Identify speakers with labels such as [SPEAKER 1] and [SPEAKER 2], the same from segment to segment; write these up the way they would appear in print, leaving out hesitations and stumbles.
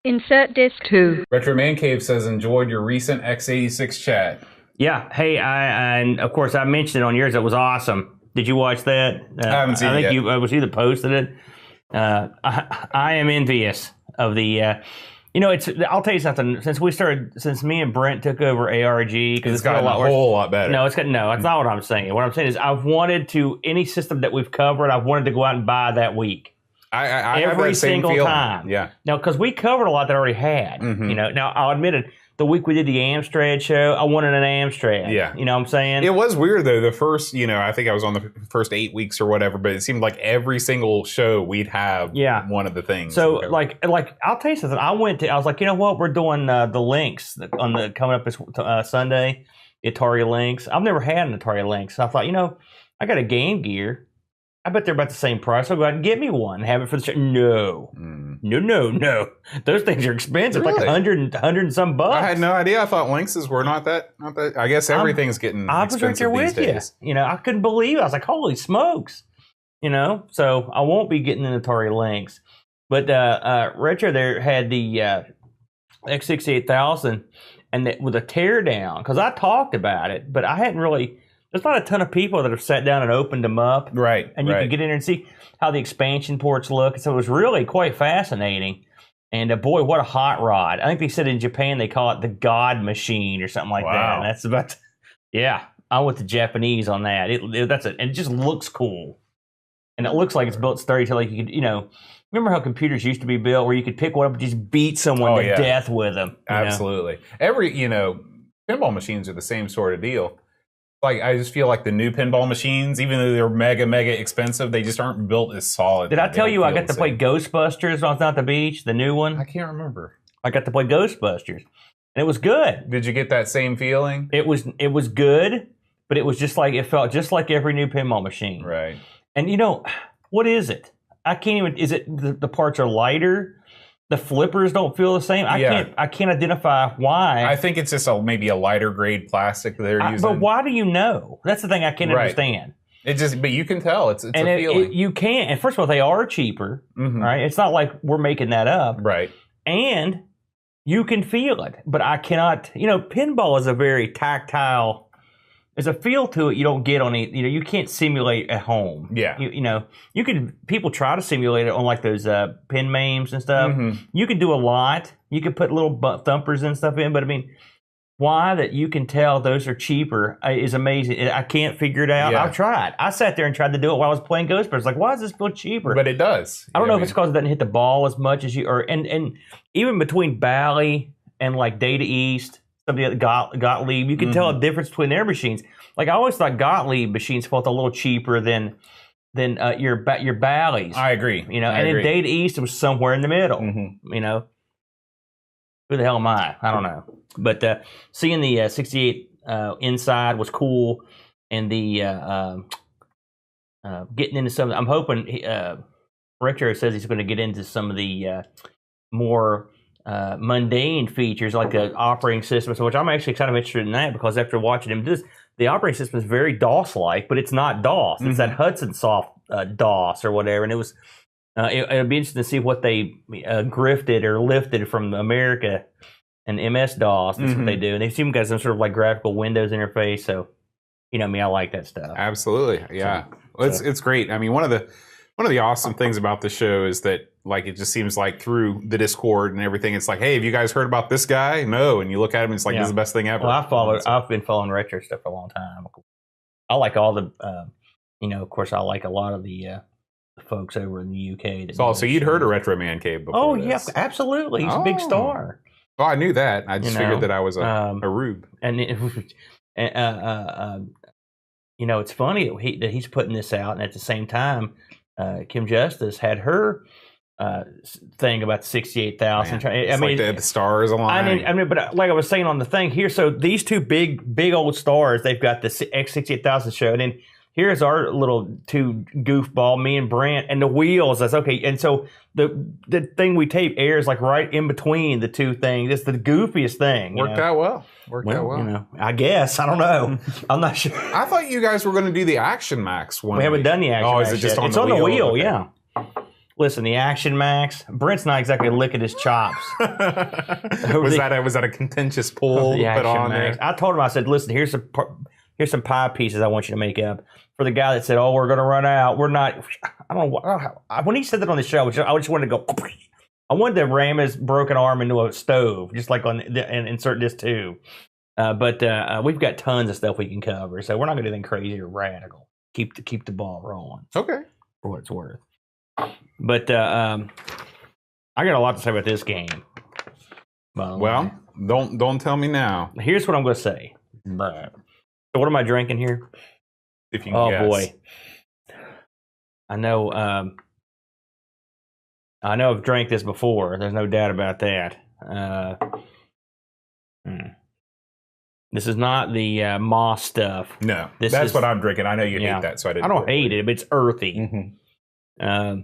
[SPEAKER 1] Insert disc 2.
[SPEAKER 2] Retro Man Cave says, enjoyed your recent x86 chat.
[SPEAKER 3] Yeah. Hey, and of course I mentioned it on yours. It was awesome. Did you watch that?
[SPEAKER 2] I haven't seen it yet.
[SPEAKER 3] Was you that posted it? I am envious of the. I'll tell you something. Since me and Brent took over ARG, because
[SPEAKER 2] it's gotten a whole lot better.
[SPEAKER 3] No, that's not what I'm saying. What I'm saying is, I've wanted to any system that we've covered. I've wanted to go out and buy that week.
[SPEAKER 2] I
[SPEAKER 3] every
[SPEAKER 2] have that same
[SPEAKER 3] single
[SPEAKER 2] feeling.
[SPEAKER 3] time.
[SPEAKER 2] Yeah.
[SPEAKER 3] Now, because we covered a lot that I already had. Now I'll admit it. The week we did the Amstrad show, I wanted an Amstrad.
[SPEAKER 2] Yeah.
[SPEAKER 3] You know what I'm saying?
[SPEAKER 2] It was weird, though. The first, I think I was on the first 8 weeks or whatever, but it seemed like every single show we'd have one of the things.
[SPEAKER 3] So, like I'll tell you something. I was like, you know what? We're doing the Lynx coming up this Sunday, Atari Lynx. I've never had an Atari Lynx. I thought, I got a Game Gear. I bet they're about the same price. I'll go out and get me one and have it for the show. No. Those things are expensive,
[SPEAKER 2] Really?
[SPEAKER 3] like $100 and some bucks.
[SPEAKER 2] I had no idea. I thought Lynxes were not that. I guess everything's getting expensive these days.
[SPEAKER 3] I couldn't believe it. I was like, holy smokes. So I won't be getting an Atari Lynx. But Retro there had the X68000 and with a teardown, because I talked about it, but I hadn't really. There's not a ton of people that have sat down and opened them up.
[SPEAKER 2] Right.
[SPEAKER 3] And you can get in there and see how the expansion ports look. So it was really quite fascinating. And boy, what a hot rod. I think they said in Japan they call it the God Machine or something like that. And that's about, I went to Japanese on that. And it just looks cool. And it looks like it's built sturdy till like you could, remember how computers used to be built where you could pick one up and just beat someone to death with them?
[SPEAKER 2] Absolutely. Every, pinball machines are the same sort of deal. Like, I just feel like the new pinball machines, even though they're mega expensive, they just aren't built as solid.
[SPEAKER 3] Did I tell you I got to play Ghostbusters when I was down at the beach, the new one?
[SPEAKER 2] I can't remember.
[SPEAKER 3] I got to play Ghostbusters, and it was good.
[SPEAKER 2] Did you get that same feeling?
[SPEAKER 3] It was good, but it was just like, it felt just like every new pinball machine.
[SPEAKER 2] Right.
[SPEAKER 3] And what is it? I can't even, is it the parts are lighter? The flippers don't feel the same. I can't identify why.
[SPEAKER 2] I think it's just maybe a lighter grade plastic that they're using.
[SPEAKER 3] But why do you know? That's the thing I can't understand.
[SPEAKER 2] But you can tell it's a feeling.
[SPEAKER 3] You can. And first of all, they are cheaper, right? It's not like we're making that up,
[SPEAKER 2] right?
[SPEAKER 3] And you can feel it, but I cannot. Pinball is a very tactile. There's a feel to it you don't get on it. You can't simulate at home.
[SPEAKER 2] Yeah.
[SPEAKER 3] You can. People try to simulate it on like those pin mames and stuff. You can do a lot. You can put little thumpers and stuff in, but I mean, why that you can tell those are cheaper is amazing. I can't figure it out. I've tried. I sat there and tried to do it while I was playing Ghostbusters. Like, why does this feel cheaper?
[SPEAKER 2] But it does.
[SPEAKER 3] I don't know if it's because it doesn't hit the ball as much as you and even between Bally and like Data East. Some of the other Gottlieb, you can tell a difference between their machines. Like I always thought Gottlieb machines felt a little cheaper than your Bally's.
[SPEAKER 2] I agree.
[SPEAKER 3] In Data East it was somewhere in the middle. Who the hell am I? I don't know. But seeing the 68 inside was cool, and the getting into some. I'm hoping Retro says he's going to get into some of the more. Mundane features like the operating system, which I'm actually kind of interested in that because after watching him do this, the operating system is very DOS-like, but it's not DOS. It's that Hudson Soft DOS or whatever, and it was. It'll be interesting to see what they grifted or lifted from America and MS-DOS. That's what they do, and they seem to got some sort of like graphical Windows interface. So, I like that stuff.
[SPEAKER 2] Absolutely, yeah. It's great. I mean, one of the awesome things about the show is that. Like, it just seems like through the Discord and everything, it's like, hey, have you guys heard about this guy? No. And you look at him, and it's like, this is the best thing ever.
[SPEAKER 3] Well, I've been following retro stuff for a long time. I like all the, of course, I like a lot of the folks over in the UK.
[SPEAKER 2] So you'd heard of Retro Man Cave before?
[SPEAKER 3] Oh, yeah, absolutely. He's a big star.
[SPEAKER 2] Oh, I knew that. I just figured that I was a rube.
[SPEAKER 3] And it's funny that he's putting this out, and at the same time, Kim Justice had her thing about the 68,000.
[SPEAKER 2] I mean, like the stars align.
[SPEAKER 3] I mean, but like I was saying on the thing here, so these two big old stars, they've got the X68000 show, and then here's our little two goofball, me and Brent, and the wheels. That's okay. And so the thing we tape airs like right in between the two things. It's the goofiest thing.
[SPEAKER 2] Worked out well.
[SPEAKER 3] I guess. I don't know. I'm not sure.
[SPEAKER 2] I thought you guys were going to do the Action Max one.
[SPEAKER 3] We haven't done the Action Max.
[SPEAKER 2] Oh, is it just
[SPEAKER 3] yet.
[SPEAKER 2] on
[SPEAKER 3] It's
[SPEAKER 2] the
[SPEAKER 3] on
[SPEAKER 2] wheel?
[SPEAKER 3] the wheel,
[SPEAKER 2] Okay.
[SPEAKER 3] yeah. Listen, the Action Max. Brent's not exactly licking his chops.
[SPEAKER 2] was that a contentious pull
[SPEAKER 3] the
[SPEAKER 2] put on
[SPEAKER 3] Max.
[SPEAKER 2] there?
[SPEAKER 3] I told him, I said, listen, here's some pie pieces I want you to make up. For the guy that said, "Oh, we're going to run out," we're not. I don't know. When he said that on the show, I just wanted to go. I wanted to ram his broken arm into a stove, just like and insert this too. But we've got tons of stuff we can cover, so we're not going to do anything crazy or radical. Keep the ball rolling.
[SPEAKER 2] Okay,
[SPEAKER 3] for what it's worth. But I got a lot to say about this game.
[SPEAKER 2] Well, don't tell me now.
[SPEAKER 3] Here's what I'm going to say. So what am I drinking here?
[SPEAKER 2] If you can guess.
[SPEAKER 3] Boy, I know. I know I've drank this before. There's no doubt about that. This is not the moss stuff.
[SPEAKER 2] No, that's what I'm drinking. I know you hate that, so I
[SPEAKER 3] don't hate it, but it's earthy.
[SPEAKER 2] Mm-hmm.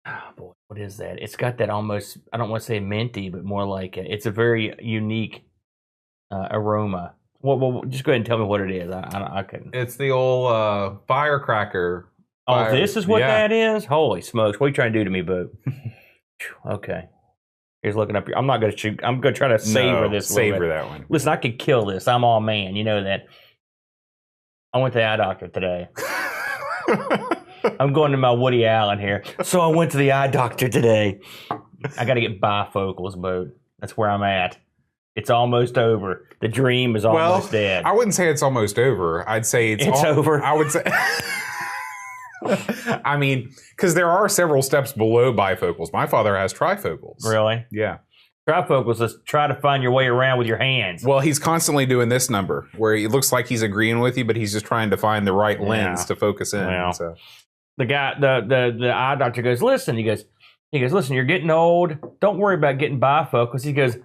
[SPEAKER 3] Oh boy, what is that? It's got that almost, I don't want to say minty, but more like it's a very unique aroma. Well, just go ahead and tell me what it is. I couldn't.
[SPEAKER 2] It's the old firecracker.
[SPEAKER 3] Oh, this is what that is? Holy smokes. What are you trying to do to me, boo? Okay. Here's looking up here. I'm not going to shoot. I'm going to try to savor this.
[SPEAKER 2] Savor that one.
[SPEAKER 3] Listen, I could kill this. I'm all man. You know that. I went to the eye doctor today. I'm going to my Woody Allen here. So I went to the eye doctor today. I got to get bifocals, boo. That's where I'm at. It's almost over. The dream is almost dead.
[SPEAKER 2] I wouldn't say it's almost over. I'd say it's
[SPEAKER 3] over.
[SPEAKER 2] I would say. I mean, because there are several steps below bifocals. My father has trifocals.
[SPEAKER 3] Really?
[SPEAKER 2] Yeah.
[SPEAKER 3] Trifocals is try to find your way around with your hands.
[SPEAKER 2] Well, he's constantly doing this number where it looks like he's agreeing with you, but he's just trying to find the right lens to focus in.
[SPEAKER 3] Well,
[SPEAKER 2] so.
[SPEAKER 3] The guy, the eye doctor goes, listen, he goes, listen, you're getting old. Don't worry about getting bifocals. He goes,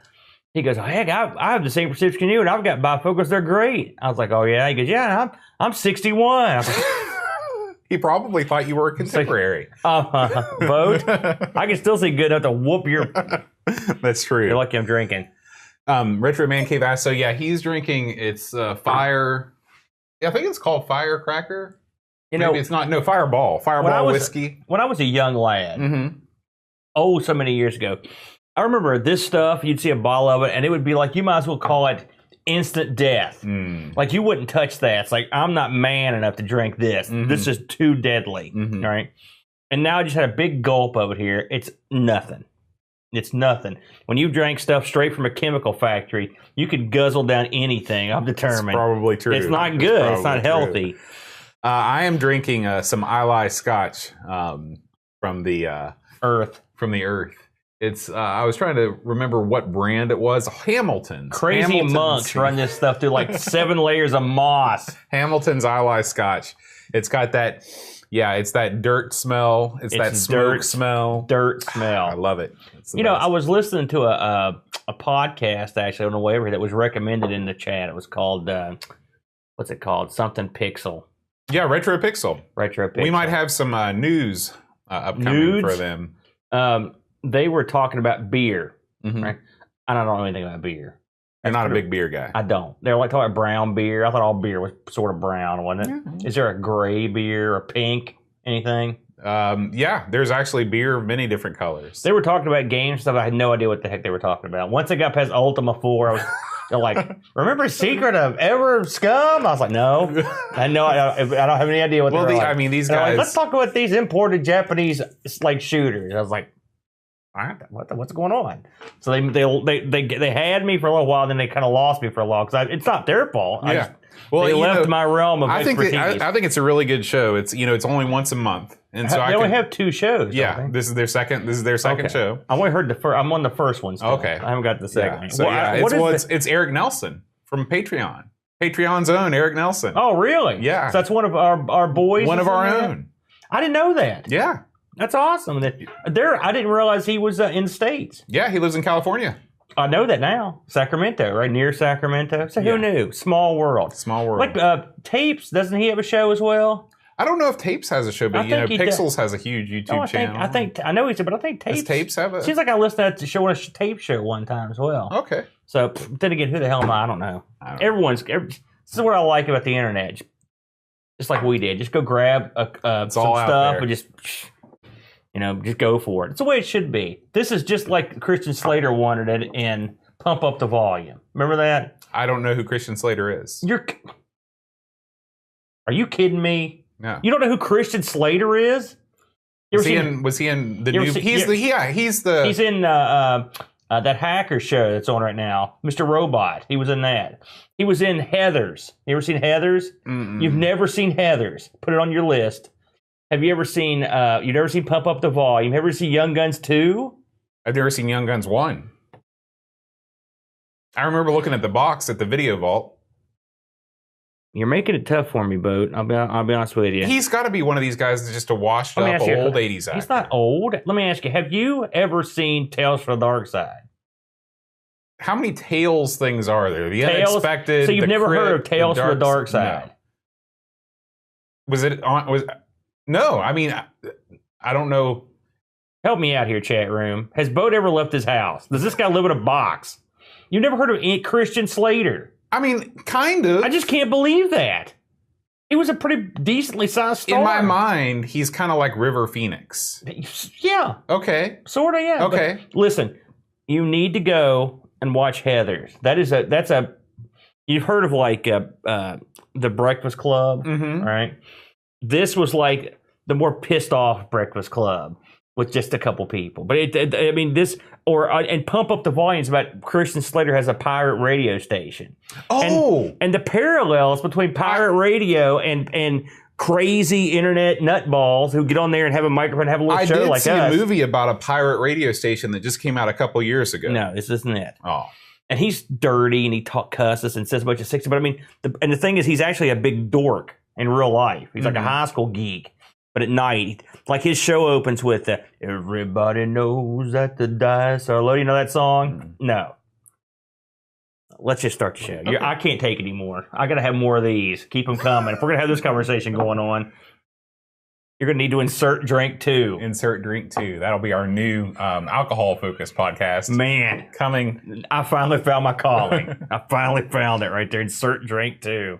[SPEAKER 3] heck, I have the same prescription you, and I've got bifocals. They're great. I was like, oh yeah. He goes, yeah, I'm 61. I was like,
[SPEAKER 2] he probably thought you were a contemporary.
[SPEAKER 3] Boat. I can still see good enough to whoop your.
[SPEAKER 2] That's true.
[SPEAKER 3] You're lucky I'm drinking.
[SPEAKER 2] Retro Man Cave asked, so yeah, he's drinking. It's fire. I think it's called Firecracker. Maybe it's not. No, Fireball. Fireball whiskey.
[SPEAKER 3] When I was a young lad, so many years ago, I remember this stuff. You'd see a bottle of it, and it would be like you might as well call it instant death. Like you wouldn't touch that. It's like I'm not man enough to drink this. This is too deadly. All right. And now I just had a big gulp of it here. It's nothing. It's nothing. When you drank stuff straight from a chemical factory, you could guzzle down anything. I'm determined.
[SPEAKER 2] It's probably true.
[SPEAKER 3] It's not good. It's not healthy.
[SPEAKER 2] I am drinking some Islay Scotch from the
[SPEAKER 3] Earth.
[SPEAKER 2] From the Earth. It's. I was trying to remember what brand it was. Hamilton's.
[SPEAKER 3] Crazy monks run this stuff through like 7 layers of moss.
[SPEAKER 2] Hamilton's Islay Scotch. It's got that. Yeah, it's that dirt smell. It's that smoke smell.
[SPEAKER 3] Dirt smell.
[SPEAKER 2] I love it.
[SPEAKER 3] I was listening to a podcast actually on the way over here that was recommended in the chat. It was called what's it called? Something Pixel.
[SPEAKER 2] Yeah, Retro Pixel. We might have some news upcoming for them.
[SPEAKER 3] They were talking about beer. Right? I don't know anything about beer.
[SPEAKER 2] You're not a big beer guy.
[SPEAKER 3] I don't. They're like talking about brown beer. I thought all beer was sort of brown, wasn't it? Yeah. Is there a gray beer, a pink, anything?
[SPEAKER 2] Yeah, there's actually beer of many different colors.
[SPEAKER 3] They were talking about games stuff. I had no idea what the heck they were talking about. Once I got past Ultima 4, I was like, remember Secret of Ever Scum? I was like, no. I know. I don't have any idea what they were like.
[SPEAKER 2] I mean, these guys.
[SPEAKER 3] Like, let's talk about these imported Japanese like shooters. I was like, what's going on? So they had me for a little while, then they kind of lost me for a while because it's not their fault.
[SPEAKER 2] Yeah.
[SPEAKER 3] They left my realm of expertise.
[SPEAKER 2] I think it's a really good show. It's it's only once a month, and so
[SPEAKER 3] they only have 2 shows.
[SPEAKER 2] Yeah, this is their second. This is their second show.
[SPEAKER 3] I only heard the first. I'm on the first one still.
[SPEAKER 2] Okay,
[SPEAKER 3] I haven't got the second.
[SPEAKER 2] Yeah. So it's Eric Nelson from Patreon. Patreon's own Eric Nelson.
[SPEAKER 3] Oh, really?
[SPEAKER 2] Yeah.
[SPEAKER 3] So that's one of our boys.
[SPEAKER 2] One of our own.
[SPEAKER 3] I didn't know that.
[SPEAKER 2] Yeah.
[SPEAKER 3] That's awesome. I didn't realize he was in the States.
[SPEAKER 2] Yeah, he lives in California.
[SPEAKER 3] I know that now. Sacramento, right near Sacramento. So who knew? Small world.
[SPEAKER 2] Small world.
[SPEAKER 3] Like Tapes, doesn't he have a show as well?
[SPEAKER 2] I don't know if Tapes has a show, but Pixels has a huge YouTube channel.
[SPEAKER 3] I know he's, but I think Tapes.
[SPEAKER 2] Does Tapes have it?
[SPEAKER 3] Seems like I listened to a tape show one time as well.
[SPEAKER 2] Okay.
[SPEAKER 3] So then again, who the hell am I? I don't know. This is what I like about the internet. just like we did. Just go grab some stuff and just go for it. It's the way it should be. This is just like Christian Slater wanted it in Pump Up the Volume. Remember that?
[SPEAKER 2] I don't know who Christian Slater is.
[SPEAKER 3] Are you kidding me?
[SPEAKER 2] No.
[SPEAKER 3] You don't know who Christian Slater is?
[SPEAKER 2] Was he in the new? He's
[SPEAKER 3] in that hacker show that's on right now, Mr. Robot. He was in that. He was in Heathers. You ever seen Heathers?
[SPEAKER 2] Mm-mm.
[SPEAKER 3] You've never seen Heathers. Put it on your list. Have you ever seen? You've never seen Pump Up the Volume. Have you ever seen Young Guns 2?
[SPEAKER 2] I've never seen Young Guns 1. I remember looking at the box at the video vault.
[SPEAKER 3] You're making it tough for me, Boat. I'll be honest with you.
[SPEAKER 2] He's got to be one of these guys that's just a washed up old 80s actor.
[SPEAKER 3] He's not old. Let me ask you, have you ever seen Tales from the Dark Side?
[SPEAKER 2] How many Tales things are there? The Unexpected.
[SPEAKER 3] So you've never heard of Tales from the Dark Side?
[SPEAKER 2] No. Was it on? No. I mean, I don't know.
[SPEAKER 3] Help me out here, chat room. Has Boat ever left his house? Does this guy live in a box? You've never heard of Christian Slater?
[SPEAKER 2] I mean, kind of.
[SPEAKER 3] I just can't believe that. He was a pretty decently sized star.
[SPEAKER 2] In my mind, he's kind of like River Phoenix.
[SPEAKER 3] Yeah.
[SPEAKER 2] Okay.
[SPEAKER 3] Sort of, yeah.
[SPEAKER 2] Okay.
[SPEAKER 3] But listen, you need to go and watch Heathers. You've heard of like the Breakfast Club, right? This was like the more pissed off Breakfast Club with just a couple people. But and Pump Up the Volumes about Christian Slater has a pirate radio station.
[SPEAKER 2] Oh,
[SPEAKER 3] and the parallels between pirate radio and crazy internet nutballs who get on there and have a microphone and have a little show like us.
[SPEAKER 2] I did see a movie about a pirate radio station that just came out a couple years ago.
[SPEAKER 3] No, this isn't it.
[SPEAKER 2] Oh.
[SPEAKER 3] And he's dirty and he cusses and says a bunch of sexy. But I mean, the thing is, he's actually a big dork in real life. He's like a high school geek. But at night, like his show opens with "Everybody knows that the dice are low." You know that song? No. Let's just start the show. Okay. I can't take it anymore. I got to have more of these. Keep them coming. If we're going to have this conversation going on, you're going to need to insert drink 2.
[SPEAKER 2] Insert drink 2. That'll be our new alcohol-focused podcast.
[SPEAKER 3] Man.
[SPEAKER 2] Coming.
[SPEAKER 3] I finally found my calling. I finally found it right there. Insert drink 2.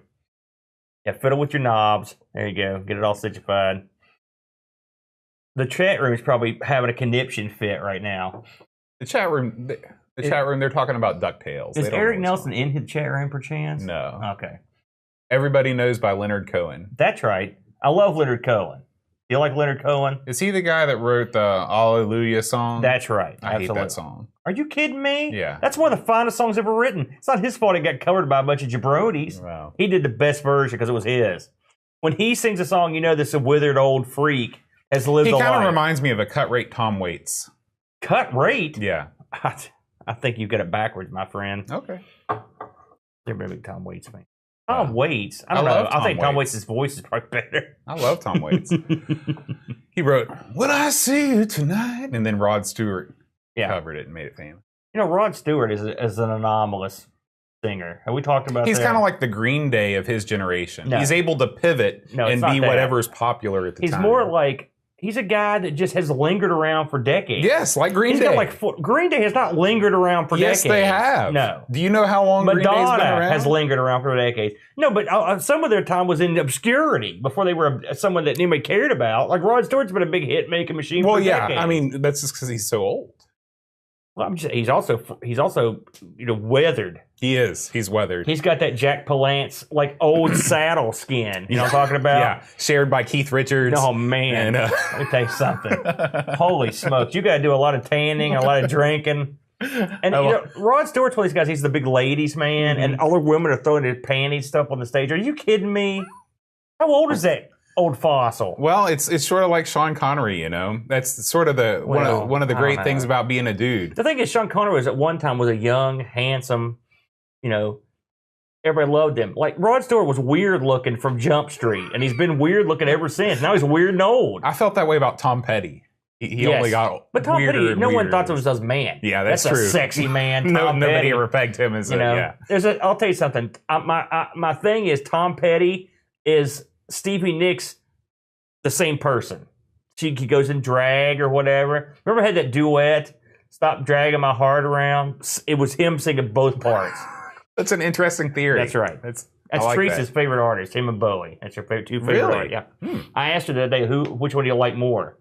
[SPEAKER 3] Yeah, fiddle with your knobs. There you go. Get it all situated. The chat room is probably having a conniption fit right now.
[SPEAKER 2] The chat room, they're talking about DuckTales.
[SPEAKER 3] Is Eric Nelson in his chat room, perchance?
[SPEAKER 2] No.
[SPEAKER 3] Okay.
[SPEAKER 2] Everybody Knows by Leonard Cohen.
[SPEAKER 3] That's right. I love Leonard Cohen. Do you like Leonard Cohen?
[SPEAKER 2] Is he the guy that wrote the Hallelujah song?
[SPEAKER 3] That's right.
[SPEAKER 2] I hate that song.
[SPEAKER 3] Are you kidding me?
[SPEAKER 2] Yeah.
[SPEAKER 3] That's one of the finest songs ever written. It's not his fault it got covered by a bunch of jabronis.
[SPEAKER 2] Wow.
[SPEAKER 3] He did the best version because it was his. When he sings a song, you know this a withered old freak has lived a life.
[SPEAKER 2] He kind of reminds me of a cut rate Tom Waits.
[SPEAKER 3] Cut rate?
[SPEAKER 2] Yeah.
[SPEAKER 3] I think you got it backwards, my friend.
[SPEAKER 2] Okay.
[SPEAKER 3] You're a big Tom Waits fan. Tom Waits? I don't know. I think Tom Waits' voice is probably better.
[SPEAKER 2] I love Tom Waits. He wrote, "When I See You Tonight," and then Rod Stewart covered it and made it famous.
[SPEAKER 3] You know, Rod Stewart is an anomalous singer. Have we talked about that?
[SPEAKER 2] He's kind of like the Green Day of his generation. No. He's able to pivot and be whatever's popular at the time.
[SPEAKER 3] He's more like, he's a guy that just has lingered around for decades.
[SPEAKER 2] Yes, like Green Day.
[SPEAKER 3] Green Day has not lingered around for decades.
[SPEAKER 2] Yes, they have.
[SPEAKER 3] No.
[SPEAKER 2] Do you know how long Green Day's been around?
[SPEAKER 3] Madonna has lingered around for decades. No, but some of their time was in obscurity before they were someone that anybody cared about. Like Rod Stewart's been a big hit-making machine for decades.
[SPEAKER 2] I mean, that's just because he's so old.
[SPEAKER 3] Well, he's also weathered.
[SPEAKER 2] He is. He's weathered.
[SPEAKER 3] He's got that Jack Palance like old saddle skin. You know what I'm talking about?
[SPEAKER 2] Yeah. Shared by Keith Richards.
[SPEAKER 3] Oh man. Let me tell you something. Holy smokes! You got to do a lot of tanning, a lot of drinking. And Rod Stewart's one of these guys. He's the big ladies man, and all the women are throwing their panties stuff on the stage. Are you kidding me? How old is that old fossil?
[SPEAKER 2] Well, it's sort of like Sean Connery, you know. That's sort of one of the great things about being a dude.
[SPEAKER 3] The thing is, Sean Connery was at one time was a young, handsome, everybody loved him. Like Rod Stewart was weird looking from Jump Street, and he's been weird looking ever since. Now he's weird and old.
[SPEAKER 2] I felt that way about Tom Petty. He only got
[SPEAKER 3] but Tom
[SPEAKER 2] Petty,
[SPEAKER 3] no one thought of him as man.
[SPEAKER 2] Yeah, that's true.
[SPEAKER 3] A sexy man.
[SPEAKER 2] Nobody ever pegged him as
[SPEAKER 3] I'll tell you something. My thing is Tom Petty is Stevie Nicks. The same person. He goes in drag or whatever. Remember I had that duet, "Stop Dragging My Heart Around"? It was him singing both parts.
[SPEAKER 2] That's an interesting theory.
[SPEAKER 3] That's right. That's
[SPEAKER 2] like
[SPEAKER 3] Teresa's
[SPEAKER 2] that.
[SPEAKER 3] favorite artist, him and Bowie. That's her two favorite
[SPEAKER 2] Really?
[SPEAKER 3] artists. Yeah. I asked her the other day, which one do you like more?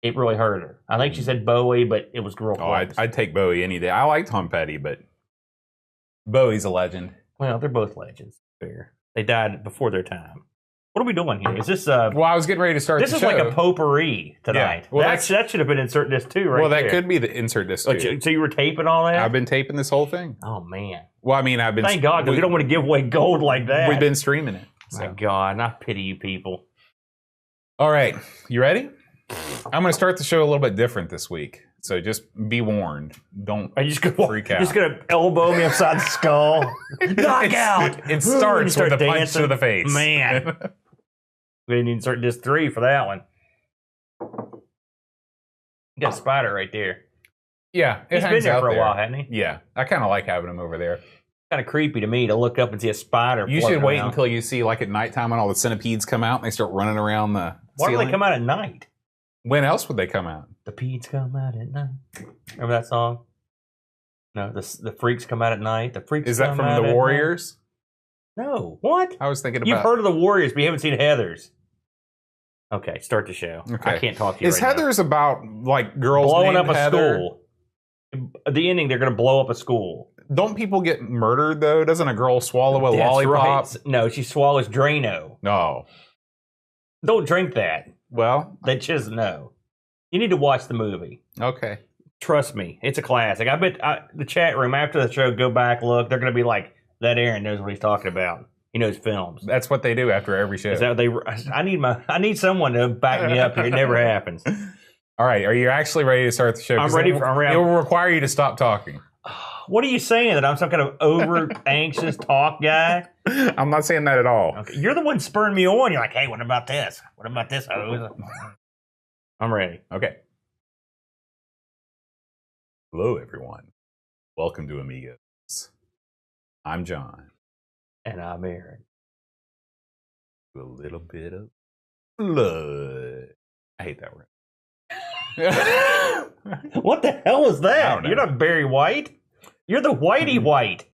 [SPEAKER 3] It really hurt her. I think she said Bowie, but it was real close.
[SPEAKER 2] I'd take Bowie any day. I like Tom Petty, but Bowie's a legend.
[SPEAKER 3] Well, they're both legends. Fair. They died before their time. What are we doing here? Is this
[SPEAKER 2] well, I was getting ready to start
[SPEAKER 3] this
[SPEAKER 2] the
[SPEAKER 3] is
[SPEAKER 2] show.
[SPEAKER 3] like a potpourri tonight.
[SPEAKER 2] Yeah. Well,
[SPEAKER 3] that should have been insert disc 2 right
[SPEAKER 2] Well, that
[SPEAKER 3] there.
[SPEAKER 2] could be the insert disc 2.
[SPEAKER 3] So you were taping all that?
[SPEAKER 2] I've been taping this whole thing.
[SPEAKER 3] Oh, man.
[SPEAKER 2] Well, I mean, I've been...
[SPEAKER 3] Thank God, because we don't want to give away gold like that.
[SPEAKER 2] We've been streaming it. So.
[SPEAKER 3] My God, I pity you people.
[SPEAKER 2] All right. You ready? I'm going to start the show a little bit different this week. So just be warned. Don't freak out.
[SPEAKER 3] You're just going to elbow me upside the skull? Knock out!
[SPEAKER 2] It starts with a punch to the face.
[SPEAKER 3] Man. We didn't insert disc 3 for that one. You got a spider right there.
[SPEAKER 2] Yeah,
[SPEAKER 3] He's been there for a while, hasn't he?
[SPEAKER 2] Yeah, I kind of like having him over there.
[SPEAKER 3] Kind of creepy to me to look up and see a spider.
[SPEAKER 2] You should wait until you see, like at nighttime, when all the centipedes come out and they start running around the
[SPEAKER 3] Why
[SPEAKER 2] ceiling.
[SPEAKER 3] do they come out at night?
[SPEAKER 2] When else would they come out?
[SPEAKER 3] The peeds come out at night. Remember that song? No, the freaks come out at night. The freaks.
[SPEAKER 2] Is that from the Warriors?
[SPEAKER 3] No. What?
[SPEAKER 2] I was thinking about.
[SPEAKER 3] You've heard of the Warriors, but you haven't seen Heathers. Okay, start the show.
[SPEAKER 2] Okay.
[SPEAKER 3] I can't talk to you.
[SPEAKER 2] Is
[SPEAKER 3] right
[SPEAKER 2] Heathers about like girls
[SPEAKER 3] blowing up
[SPEAKER 2] named
[SPEAKER 3] a
[SPEAKER 2] Heather?
[SPEAKER 3] school? At the ending, they're going to blow up a school.
[SPEAKER 2] Don't people get murdered though? Doesn't a girl swallow a lollipop?
[SPEAKER 3] Right. No, she swallows Drano.
[SPEAKER 2] No.
[SPEAKER 3] Don't drink that.
[SPEAKER 2] Well,
[SPEAKER 3] That just no. You need to watch the movie.
[SPEAKER 2] okay.
[SPEAKER 3] Trust me, it's a classic. I bet the chat room after the show, go back, look. They're going to be like, that Aaron knows what he's talking about. He knows films.
[SPEAKER 2] That's what they do after every show.
[SPEAKER 3] Is that what I need someone to back me up here. It never happens.
[SPEAKER 2] All right, are you actually ready to start the show?
[SPEAKER 3] I'm ready.
[SPEAKER 2] It will require you to stop talking.
[SPEAKER 3] What are you saying? That I'm some kind of over anxious talk guy?
[SPEAKER 2] I'm not saying that at all.
[SPEAKER 3] Okay. You're the one spurring me on. You're like, hey, what about this? What about this? I'm ready.
[SPEAKER 2] Okay. Hello, everyone. Welcome to Amigos. I'm John.
[SPEAKER 3] And I'm Aaron.
[SPEAKER 2] A little bit of blood. I hate that word.
[SPEAKER 3] What the hell is
[SPEAKER 2] I
[SPEAKER 3] that?
[SPEAKER 2] don't know.
[SPEAKER 3] You're not Barry White. You're the Whitey White.